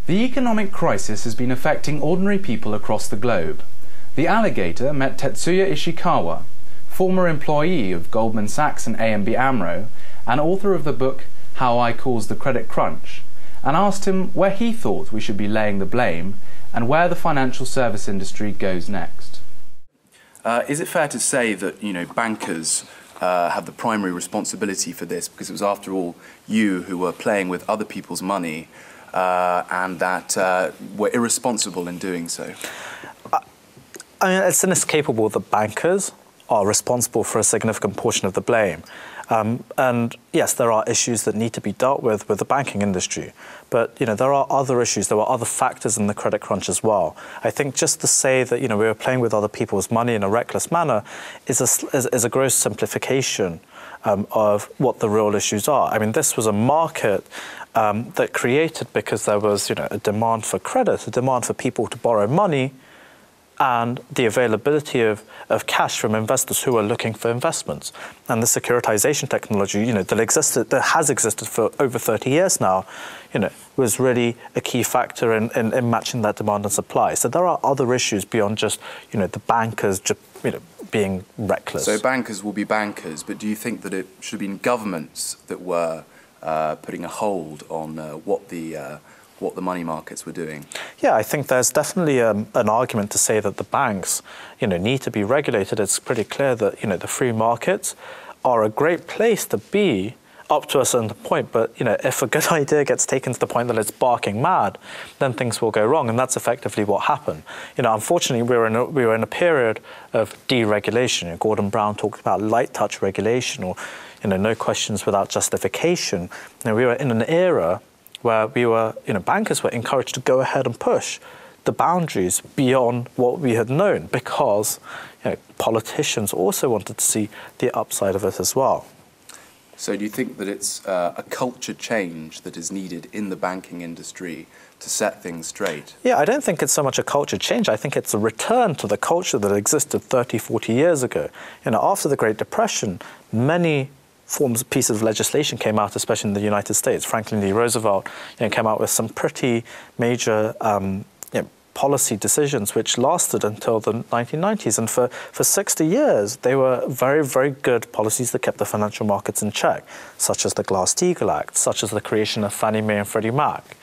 The economic crisis has been affecting ordinary people across the globe. The Alligator met Tetsuya Ishikawa, former employee of Goldman Sachs and AMRO, and author of the book How I Caused the Credit Crunch, and asked him where he thought we should be laying the blame and where the financial service industry goes next. Is it fair to say that, bankers have the primary responsibility for this, because it was, after all, you who were playing with other people's money and that were irresponsible in doing so? I mean, it's inescapable that bankers are responsible for a significant portion of the blame. And yes, there are issues that need to be dealt with the banking industry. But, there are other issues. There were other factors in the credit crunch as well. I think just to say that, we were playing with other people's money in a reckless manner is a gross simplification of what the real issues are. I mean, this was a market that created because there was, a demand for credit, a demand for people to borrow money, and the availability of cash from investors who are looking for investments. And the securitization technology, that has existed for over 30 years now, was really a key factor in matching that demand and supply. So there are other issues beyond just, the bankers just, being reckless. So bankers will be bankers, but do you think that it should have been governments that were putting a hold on what the money markets were doing? Yeah, I think there's definitely an argument to say that the banks, need to be regulated. It's pretty clear that, the free markets are a great place to be up to a certain point. But, if a good idea gets taken to the point that it's barking mad, then things will go wrong. And that's effectively what happened. Unfortunately, we were in a period of deregulation. Gordon Brown talked about light touch regulation, or, no questions without justification. We were in an era where bankers were encouraged to go ahead and push the boundaries beyond what we had known, because politicians also wanted to see the upside of it as well. So do you think that it's a culture change that is needed in the banking industry to set things straight? Yeah, I don't think it's so much a culture change. I think it's a return to the culture that existed 30, 40 years ago. After the Great Depression, many pieces of legislation came out, especially in the United States. Franklin D. Roosevelt came out with some pretty major policy decisions which lasted until the 1990s. And for 60 years, they were very, very good policies that kept the financial markets in check, such as the Glass-Steagall Act, such as the creation of Fannie Mae and Freddie Mac.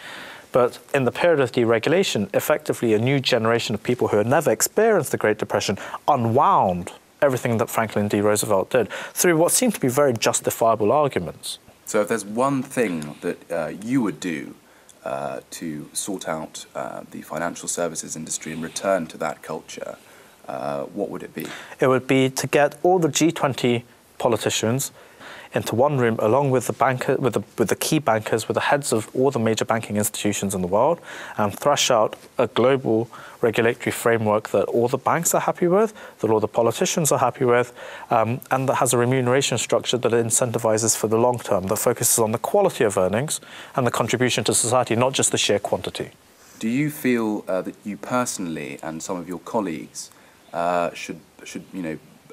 But in the period of deregulation, effectively a new generation of people who had never experienced the Great Depression unwound everything that Franklin D. Roosevelt did through what seemed to be very justifiable arguments. So if there's one thing that you would do to sort out the financial services industry and return to that culture, what would it be? It would be to get all the G20 politicians into one room, along with the key bankers, with the heads of all the major banking institutions in the world, and thrash out a global regulatory framework that all the banks are happy with, that all the politicians are happy with, and that has a remuneration structure that incentivizes for the long term, that focuses on the quality of earnings and the contribution to society, not just the sheer quantity. Do you feel that you personally and some of your colleagues should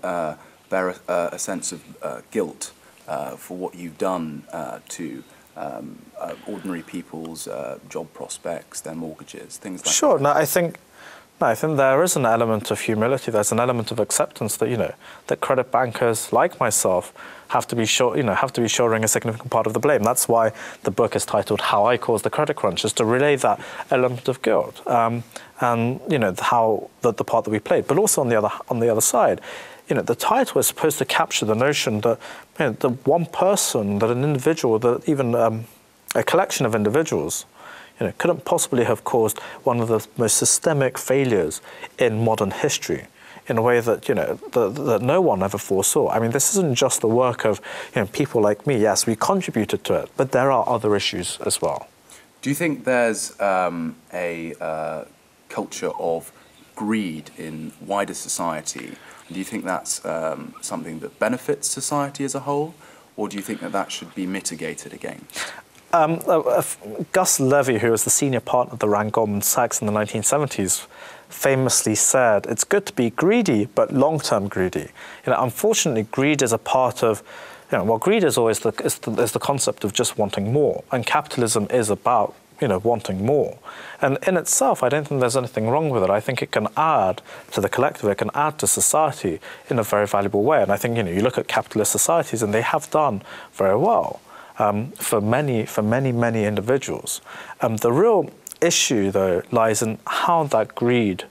bear a sense of guilt for what you've done to ordinary people's job prospects, their mortgages, things like that? Sure. I think there is an element of humility. There's an element of acceptance that that credit bankers like myself have to be shouldering a significant part of the blame. That's why the book is titled "How I Caused the Credit Crunch," is to relay that element of guilt and how the part that we played. But also on the other side, the title is supposed to capture the notion that the one person, that an individual, that even a collection of individuals, couldn't possibly have caused one of the most systemic failures in modern history in a way that that no one ever foresaw. I mean, this isn't just the work of people like me. Yes, we contributed to it, but there are other issues as well. Do you think there's a culture of greed in wider society? Do you think that's something that benefits society as a whole, or do you think that should be mitigated again? Gus Levy, who was the senior partner that ran Goldman Sachs in the 1970s, famously said, "It's good to be greedy, but long-term greedy." Unfortunately, greed is a part of, greed is always the concept of just wanting more, and capitalism is about wanting more. And in itself, I don't think there's anything wrong with it. I think it can add to the collective, it can add to society in a very valuable way. And I think, you look at capitalist societies and they have done very well for many individuals. The real issue, though, lies in how that greed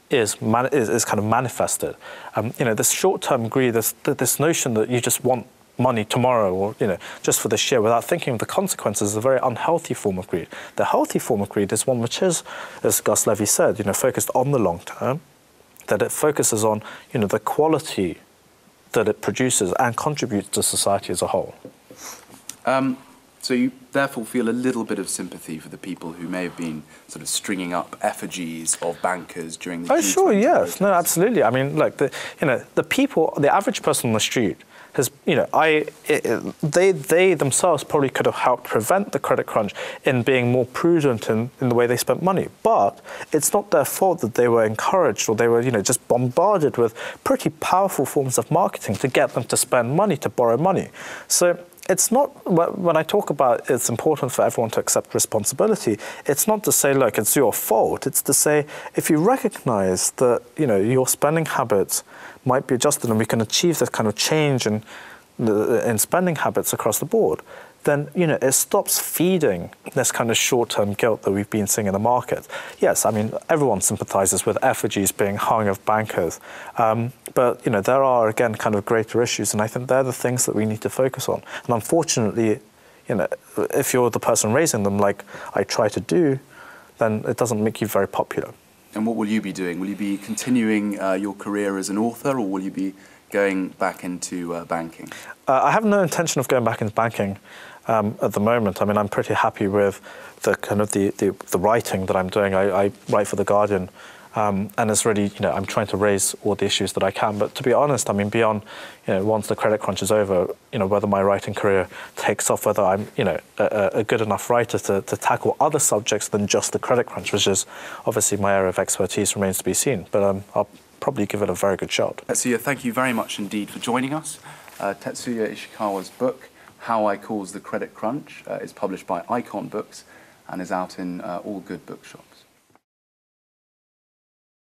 is kind of manifested. This short-term greed, this notion that you just want money tomorrow or, just for this year without thinking of the consequences is a very unhealthy form of greed. The healthy form of greed is one which is, as Gus Levy said, focused on the long term, that it focuses on, the quality that it produces and contributes to society as a whole. So you therefore feel a little bit of sympathy for the people who may have been sort of stringing up effigies of bankers during the sure, yes. No, absolutely. I mean, look, the people, the average person on the street has, they themselves probably could have helped prevent the credit crunch in being more prudent in the way they spent money. But it's not their fault that they were encouraged or they were, just bombarded with pretty powerful forms of marketing to get them to spend money, to borrow money. So it's not, when I talk about it's important for everyone to accept responsibility, it's not to say, look, it's your fault. It's to say, if you recognize that, your spending habits might be adjusted and we can achieve this kind of change in spending habits across the board, then, it stops feeding this kind of short-term guilt that we've been seeing in the market. Yes, I mean, everyone sympathizes with effigies being hung of bankers. But, there are, again, kind of greater issues, and I think they're the things that we need to focus on. And unfortunately, if you're the person raising them, like I try to do, then it doesn't make you very popular. And what will you be doing? Will you be continuing your career as an author, or will you be going back into banking? I have no intention of going back into banking at the moment. I mean, I'm pretty happy with the kind of the writing that I'm doing. I write for The Guardian, and it's really, I'm trying to raise all the issues that I can. But to be honest, I mean, beyond, once the credit crunch is over, whether my writing career takes off, whether I'm, a good enough writer to tackle other subjects than just the credit crunch, which is obviously my area of expertise, remains to be seen. But I'll probably give it a very good shot. Tetsuya, thank you very much indeed for joining us. Tetsuya Ishikawa's book, How I Caused the Credit Crunch, is published by Icon Books and is out in all good bookshops.